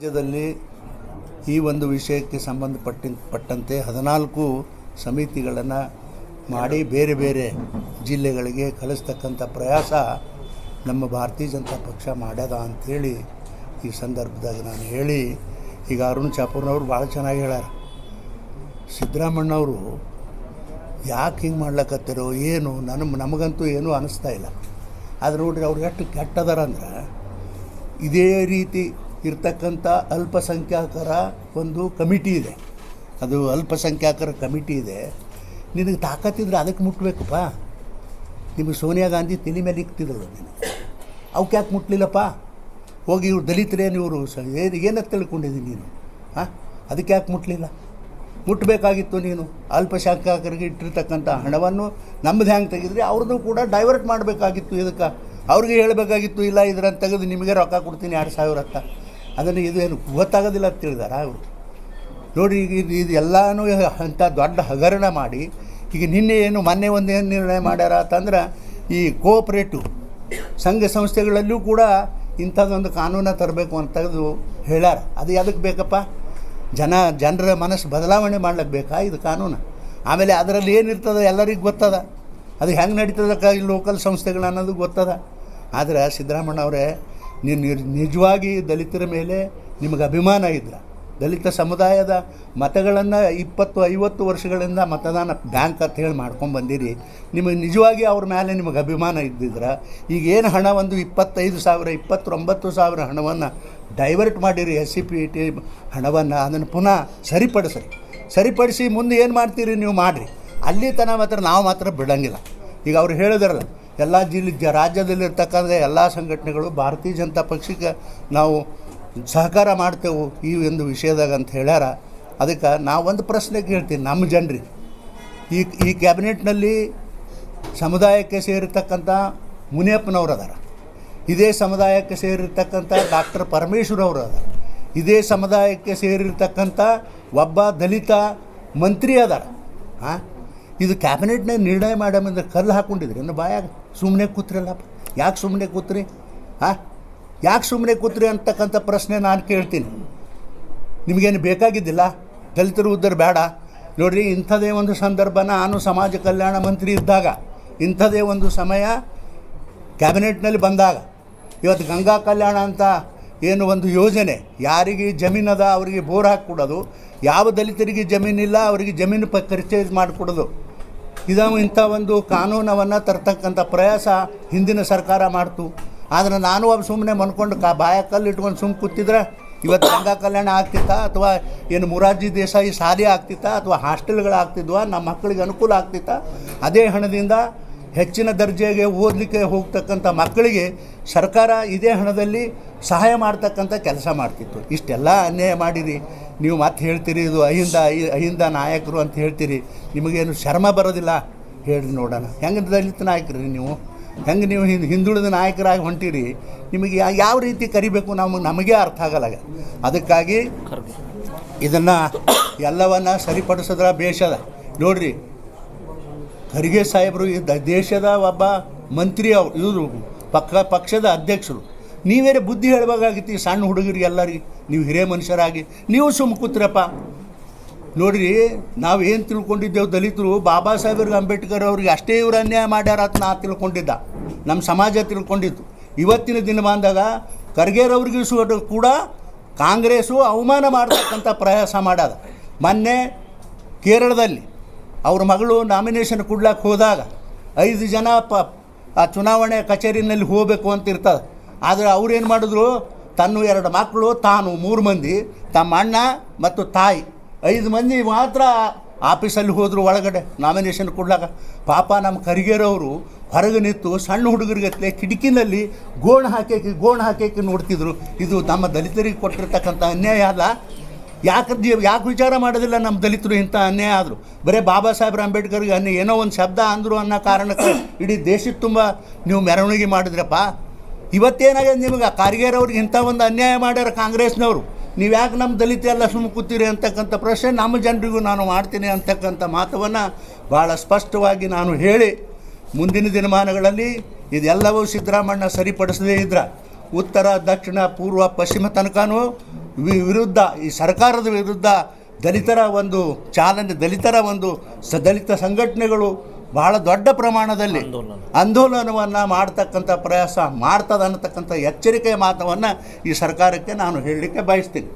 ರಾಜ್ಯದಲ್ಲಿ ಈ ಒಂದು ವಿಷಯಕ್ಕೆ ಸಂಬಂಧಪಟ್ಟಂತೆ 14 ಸಮಿತಿಗಳನ್ನು ಮಾಡಿ ಬೇರೆ ಬೇರೆ ಜಿಲ್ಲೆಗಳಿಗೆ ಕಳಿಸ್ತಕ್ಕಂಥ ಪ್ರಯಾಸ ನಮ್ಮ ಭಾರತೀಯ ಜನತಾ ಪಕ್ಷ ಮಾಡ್ಯದ ಅಂಥೇಳಿ ಈ ಸಂದರ್ಭದಾಗ ನಾನು ಹೇಳಿ, ಈಗ ಅರುಣ್ ಚಾಪೂರ್ನವ್ರು ಭಾಳ ಚೆನ್ನಾಗಿ ಹೇಳ್ಯಾರ. ಸಿದ್ದರಾಮಣ್ಣವರು ಯಾಕೆ ಹಿಂಗೆ ಮಾಡ್ಲಕತ್ತಿರೋ ಏನು ನಮಗಂತೂ ಏನೂ ಅನ್ನಿಸ್ತಾ ಇಲ್ಲ. ಆದರೆ ನೋಡ್ರಿ ಅವ್ರು ಎಷ್ಟು ಕೆಟ್ಟದಾರ ಅಂದ್ರೆ, ಇದೇ ರೀತಿ ಇರ್ತಕ್ಕಂಥ ಅಲ್ಪಸಂಖ್ಯಾತರ ಒಂದು ಕಮಿಟಿ ಇದೆ, ಅದು ಅಲ್ಪಸಂಖ್ಯಾತರ ಕಮಿಟಿ ಇದೆ. ನಿನಗೆ ತಾಕತ್ತಿದ್ರೆ ಅದಕ್ಕೆ ಮುಟ್ಬೇಕಪ್ಪ. ನಿಮಗೆ ಸೋನಿಯಾ ಗಾಂಧಿ ತಲೆ ಮೇಲೆ ಇಕ್ತಿದ್ರು, ನೀನು ಅವಕ್ಕೆ ಯಾಕೆ ಮುಟ್ಲಿಲ್ಲಪ್ಪ? ಹೋಗಿ ಇವ್ರು ದಲಿತರೇನು ಇವರು ಏನಂತ ತಿಳ್ಕೊಂಡಿದ್ದೀನಿ ನೀನು? ಅದಕ್ಕೆ ಯಾಕೆ ಮುಟ್ಲಿಲ್ಲ? ಮುಟ್ಟಬೇಕಾಗಿತ್ತು ನೀನು. ಅಲ್ಪಸಂಖ್ಯಾತರಿಗೆ ಇಟ್ಟಿರ್ತಕ್ಕಂಥ ಹಣವನ್ನು ನಮ್ಮದು ಹೆಂಗೆ ತೆಗೆದ್ರಿ ಅವ್ರದ್ದು ಕೂಡ ಡೈವರ್ಟ್ ಮಾಡಬೇಕಾಗಿತ್ತು. ಇದಕ್ಕೆ ಅವ್ರಿಗೆ ಹೇಳಬೇಕಾಗಿತ್ತು, ಇಲ್ಲ ಇದನ್ನು ತೆಗೆದು ನಿಮಗೆ ರೊಕ್ಕ ಕೊಡ್ತೀನಿ 2,000 ಅಂತ. ಅದನ್ನು ಇದು ಏನು ಗೊತ್ತಾಗೋದಿಲ್ಲ ಅಂತ ತಿಳಿದಾರ ಅವರು? ನೋಡಿ, ಈಗ ಇದು ಎಲ್ಲನೂ ಅಂಥ ದೊಡ್ಡ ಹಗರಣ ಮಾಡಿ, ಈಗ ನಿನ್ನೆ ಮೊನ್ನೆ ಒಂದೇನು ನಿರ್ಣಯ ಮಾಡ್ಯಾರ ಅಂತಂದ್ರೆ, ಈ ಕೋಆಪ್ರೇಟಿವ್ ಸಂಘ ಸಂಸ್ಥೆಗಳಲ್ಲೂ ಕೂಡ ಇಂಥದ್ದೊಂದು ಕಾನೂನು ತರಬೇಕು ಅಂತ ತೆಗೆದು ಹೇಳ್ಯಾರ. ಅದು ಯಾವುದಕ್ಕೆ ಬೇಕಪ್ಪ? ಜನರ ಮನಸ್ಸು ಬದಲಾವಣೆ ಮಾಡ್ಲಿಕ್ಕೆ ಬೇಕಾ ಇದು ಕಾನೂನು? ಆಮೇಲೆ ಅದರಲ್ಲಿ ಏನಿರ್ತದೆ ಎಲ್ಲರಿಗೂ ಗೊತ್ತದ, ಅದು ಹೆಂಗೆ ನಡೀತದಕ್ಕ ಈ ಲೋಕಲ್ ಸಂಸ್ಥೆಗಳು ಅನ್ನೋದು ಗೊತ್ತದ. ಆದರೆ ಸಿದ್ದರಾಮಣ್ಣವರೇ, ನೀವು ನಿಜವಾಗಿ ದಲಿತರ ಮೇಲೆ ನಿಮಗೆ ಅಭಿಮಾನ ಇದ್ರೆ, ದಲಿತ ಸಮುದಾಯದ ಮತಗಳನ್ನು 20-50 ವರ್ಷಗಳಿಂದ ಮತದಾನ ಬ್ಯಾಂಕ್ ಅಂತ ಹೇಳಿ ಮಾಡ್ಕೊಂಡು ಬಂದಿರಿ. ನಿಮಗೆ ನಿಜವಾಗಿ ಅವ್ರ ಮೇಲೆ ನಿಮಗೆ ಅಭಿಮಾನ ಇದ್ದಿದ್ರೆ, ಈಗ ಏನು ಹಣ ಒಂದು 25,000 29,000 ಹಣವನ್ನು ಡೈವರ್ಟ್ ಮಾಡಿರಿ, SCPT ಹಣವನ್ನು, ಅದನ್ನು ಪುನಃ ಸರಿಪಡಿಸಿ ಮುಂದೆ ಏನು ಮಾಡ್ತೀರಿ ನೀವು ಮಾಡಿರಿ. ಅಲ್ಲಿ ತನಕ ಮಾತ್ರ ನಾವು ಮಾತ್ರ ಬಿಡೋಂಗಿಲ್ಲ. ಈಗ ಅವ್ರು ಹೇಳಿದ್ರಲ್ಲ, ಎಲ್ಲ ರಾಜ್ಯದಲ್ಲಿರ್ತಕ್ಕಂಥ ಎಲ್ಲ ಸಂಘಟನೆಗಳು ಭಾರತೀಯ ಜನತಾ ಪಕ್ಷಕ್ಕೆ ನಾವು ಸಹಕಾರ ಮಾಡ್ತೇವೆ ಈ ಒಂದು ವಿಷಯದಾಗ ಅಂತ ಹೇಳ್ಯಾರ. ಅದಕ್ಕೆ ನಾವೊಂದು ಪ್ರಶ್ನೆ ಕೇಳ್ತೀನಿ ನಮ್ಮ ಜನರಿಗೆ. ಈ ಕ್ಯಾಬಿನೆಟ್ನಲ್ಲಿ ಸಮುದಾಯಕ್ಕೆ ಸೇರಿರ್ತಕ್ಕಂಥ ಮುನಿಯಪ್ಪನವ್ರು ಅದಾರ, ಇದೇ ಸಮುದಾಯಕ್ಕೆ ಸೇರಿರ್ತಕ್ಕಂಥ ಡಾಕ್ಟರ್ ಪರಮೇಶ್ವರ್ ಅವರು ಅದಾರ, ಇದೇ ಸಮುದಾಯಕ್ಕೆ ಸೇರಿರ್ತಕ್ಕಂಥ ಒಬ್ಬ ದಲಿತ ಮಂತ್ರಿ ಅದಾರ. ಇದು ಕ್ಯಾಬಿನೆಟ್ನಾಗ ನಿರ್ಣಯ ಮಾಡಂದ್ರೆ ಕಲ್ಲು ಹಾಕ್ಕೊಂಡಿದ್ರಿ ಇನ್ನು ಬಾಯಾಗ ಸುಮ್ಮನೆ ಕೂತ್ರಿಲ್ಲಪ್ಪ. ಯಾಕೆ ಸುಮ್ಮನೆ ಕೂತ್ರಿ? ಯಾಕೆ ಸುಮ್ಮನೆ ಕೂತ್ರಿ ಅಂತಕ್ಕಂಥ ಪ್ರಶ್ನೆ ನಾನು ಕೇಳ್ತೀನಿ. ನಿಮಗೇನು ಬೇಕಾಗಿದ್ದಿಲ್ಲ? ದಲಿತರು ಉದ್ಧಾರ ಬೇಡ? ನೋಡಿರಿ, ಇಂಥದೇ ಒಂದು ಸಂದರ್ಭ ನಾನು ಸಮಾಜ ಕಲ್ಯಾಣ ಮಂತ್ರಿ ಇದ್ದಾಗ, ಇಂಥದೇ ಒಂದು ಸಮಯ ಕ್ಯಾಬಿನೆಟ್ನಲ್ಲಿ ಬಂದಾಗ, ಇವತ್ತು ಗಂಗಾ ಕಲ್ಯಾಣ ಅಂತ ಏನು ಒಂದು ಯೋಜನೆ, ಯಾರಿಗೆ ಜಮೀನದ ಅವರಿಗೆ ಬೋರ್ ಹಾಕಿಕೊಡೋದು, ಯಾವ ದಲಿತರಿಗೆ ಜಮೀನಿಲ್ಲ ಅವರಿಗೆ ಜಮೀನು ಪರ್ಚೇಸ್ ಮಾಡಿಕೊಡೋದು, ಇಂಥ ಒಂದು ಕಾನೂನವನ್ನು ತರ್ತಕ್ಕಂಥ ಪ್ರಯಾಸ ಹಿಂದಿನ ಸರ್ಕಾರ ಮಾಡ್ತು. ಆದರೆ ನಾನು ಒಬ್ಬ ಸುಮ್ಮನೆ ಮನ್ಕೊಂಡು ಬಾಯ ಕಲ್ಲು ಇಟ್ಕೊಂಡು ಸುಮ್ಮನೆ ಕೂತಿದ್ರೆ ಇವತ್ತು ಗಂಗಾ ಕಲ್ಯಾಣ ಆಗ್ತಿತ್ತಾ, ಅಥವಾ ಏನು ಮೊರಾರ್ಜಿ ದೇಸಾಯಿ ಶಾಲೆ ಆಗ್ತಿತ್ತಾ, ಅಥವಾ ಹಾಸ್ಟೆಲ್ಗಳು ಆಗ್ತಿದ್ವಾ, ನಮ್ಮ ಮಕ್ಕಳಿಗೆ ಅನುಕೂಲ ಆಗ್ತಿತ್ತಾ? ಅದೇ ಹಣದಿಂದ ಹೆಚ್ಚಿನ ದರ್ಜೆಗೆ ಓದಲಿಕ್ಕೆ ಹೋಗ್ತಕ್ಕಂಥ ಮಕ್ಕಳಿಗೆ ಸರ್ಕಾರ ಇದೇ ಹಣದಲ್ಲಿ ಸಹಾಯ ಮಾಡ್ತಕ್ಕಂಥ ಕೆಲಸ ಮಾಡ್ತಿತ್ತು. ಇಷ್ಟೆಲ್ಲ ಅನ್ಯಾಯ ಮಾಡಿರಿ. ನೀವು ಮತ್ತೆ ಹೇಳ್ತೀರಿ ಇದು ಅಹಿಂದ ನಾಯಕರು ಅಂತ ಹೇಳ್ತೀರಿ. ನಿಮಗೇನು ಶರ್ಮ ಬರೋದಿಲ್ಲ? ಹೇಳಿ ನೋಡೋಣ. ಹೆಂಗೆ ದಲಿತ ನಾಯಕರಿ ನೀವು? ಹೆಂಗೆ ನೀವು ಹಿಂದುಳಿದ ನಾಯಕರಾಗಿ ಹೊಂಟಿರಿ? ನಿಮಗೆ ಯಾವ ರೀತಿ ಕರಿಬೇಕು ನಮಗೆ ಅರ್ಥ ಆಗಲ್ಲ. ಅದಕ್ಕಾಗಿ ಇದನ್ನು ಎಲ್ಲವನ್ನು ಸರಿಪಡಿಸಿದ್ರೆ ಬೇಷದ. ನೋಡಿರಿ, ಖರ್ಗೆ ಸಾಹೇಬರು ದೇಶದ ಒಬ್ಬ ಮಂತ್ರಿ, ಇವರು ಪಕ್ಷದ ಅಧ್ಯಕ್ಷರು. ನೀವೇನೇ ಬುದ್ಧಿ ಹೇಳಬೇಕಾಗಿತ್ತು ಈ ಸಣ್ಣ ಹುಡುಗರಿಗೆ ಎಲ್ಲರಿಗೆ. ನೀವು ಹಿರಿಯ ಮನುಷ್ಯರಾಗಿ ನೀವು ಸುಮ್ಮ ಕೂತ್ರಪ್ಪ. ನೋಡಿರಿ, ನಾವು ಏನು ತಿಳ್ಕೊಂಡಿದ್ದೆವು, ದಲಿತರು ಬಾಬಾ ಸಾಹೇಬ್ ಅಂಬೇಡ್ಕರ್ ಅವ್ರಿಗೆ ಅಷ್ಟೇ ಇವರು ಅನ್ಯಾಯ ಮಾಡ್ಯಾರ ಅಂತ ನಾ ತಿಳ್ಕೊಂಡಿದ್ದ, ನಮ್ಮ ಸಮಾಜ ತಿಳ್ಕೊಂಡಿತ್ತು. ಇವತ್ತಿನ ದಿನಮಾನದಾಗ ಖರ್ಗೆರವ್ರಿಗೂ ಕೂಡ ಕಾಂಗ್ರೆಸ್ಸು ಅವಮಾನ ಮಾಡ್ತಕ್ಕಂಥ ಪ್ರಯಾಸ ಮಾಡ್ಯದ. ಮೊನ್ನೆ ಕೇರಳದಲ್ಲಿ ಅವ್ರ ಮಗಳು ನಾಮಿನೇಷನ್ ಕೊಡ್ಲಿಕ್ಕೆ ಹೋದಾಗ 5 ಜನ ಆ ಚುನಾವಣೆ ಕಚೇರಿನಲ್ಲಿ ಹೋಗಬೇಕು ಅಂತ ಇರ್ತದೆ. ಆದರೆ ಅವ್ರೇನು ಮಾಡಿದ್ರು, ತನ್ನ 2 ಮಕ್ಕಳು, ತಾನು 3 ಮಂದಿ, ತಮ್ಮ ಅಣ್ಣ ಮತ್ತು ತಾಯಿ 5 ಮಂದಿ ಮಾತ್ರ ಆಫೀಸಲ್ಲಿ ಹೋದರು ಒಳಗಡೆ ನಾಮಿನೇಷನ್ ಕೊಡ್ಲಾಕ. ಪಾಪ ನಮ್ಮ ಖರ್ಗೆರವರು ಹೊರಗೆ ನಿಂತು ಸಣ್ಣ ಹುಡುಗರಿಗತ್ತಲೆ ಕಿಟಕಿನಲ್ಲಿ ಗೋಣು ಹಾಕಿ ನೋಡ್ತಿದ್ರು. ಇದು ನಮ್ಮ ದಲಿತರಿಗೆ ಕೊಟ್ಟಿರ್ತಕ್ಕಂಥ ಅನ್ಯಾಯ ಅಲ್ಲ? ಯಾಕೆ ವಿಚಾರ ಮಾಡೋದಿಲ್ಲ ನಮ್ಮ ದಲಿತರು? ಇಂಥ ಅನ್ಯಾಯ ಆದರು. ಬರೀ ಬಾಬಾ ಸಾಹೇಬ್ರ ಅಂಬೇಡ್ಕರ್ಗೆ ಏನೋ ಒಂದು ಶಬ್ದ ಅಂದರು ಅನ್ನೋ ಕಾರಣಕ್ಕೆ ಇಡೀ ದೇಶದ ತುಂಬ ನೀವು ಮೆರವಣಿಗೆ ಮಾಡಿದ್ರಪ್ಪ. ಇವತ್ತೇನಾಗಿದೆ ನಿಮಗೆ? ಖರ್ಗೆರವ್ರಿಗೆ ಇಂಥ ಒಂದು ಅನ್ಯಾಯ ಮಾಡ್ಯಾರ ಕಾಂಗ್ರೆಸ್ನವರು. ನೀವು ಯಾಕೆ ನಮ್ಮ ದಲಿತ ಎಲ್ಲ ಸುಮ್ಮ ಕೂತೀರಿ ಅಂತಕ್ಕಂಥ ಪ್ರಶ್ನೆ ನಮ್ಮ ಜನರಿಗೂ ನಾನು ಮಾಡ್ತೀನಿ ಅಂತಕ್ಕಂಥ ಮಾತವನ್ನು ಭಾಳ ಸ್ಪಷ್ಟವಾಗಿ ನಾನು ಹೇಳಿ, ಮುಂದಿನ ದಿನಮಾನಗಳಲ್ಲಿ ಇದೆಲ್ಲವೂ ಸಿದ್ದರಾಮಣ್ಣ ಸರಿಪಡಿಸದೇ ಇದ್ರೆ ಉತ್ತರ, ದಕ್ಷಿಣ, ಪೂರ್ವ, ಪಶ್ಚಿಮ ತನಕನೂ ವಿರುದ್ಧ, ಈ ಸರ್ಕಾರದ ವಿರುದ್ಧ ದಲಿತರ ಒಂದು ಚಾಲನೆ, ದಲಿತರ ಒಂದು ದಲಿತ ಸಂಘಟನೆಗಳು ಬಹಳ ದೊಡ್ಡ ಪ್ರಮಾಣದಲ್ಲಿ ಆಂದೋಲನವನ್ನು ಮಾಡ್ತಕ್ಕಂಥ ಪ್ರಯಾಸ ಮಾಡ್ತದೆ ಅನ್ನತಕ್ಕಂಥ ಎಚ್ಚರಿಕೆಯ ಮಾತನ್ನು ಈ ಸರ್ಕಾರಕ್ಕೆ ನಾನು ಹೇಳಲಿಕ್ಕೆ ಬಯಸ್ತೀನಿ.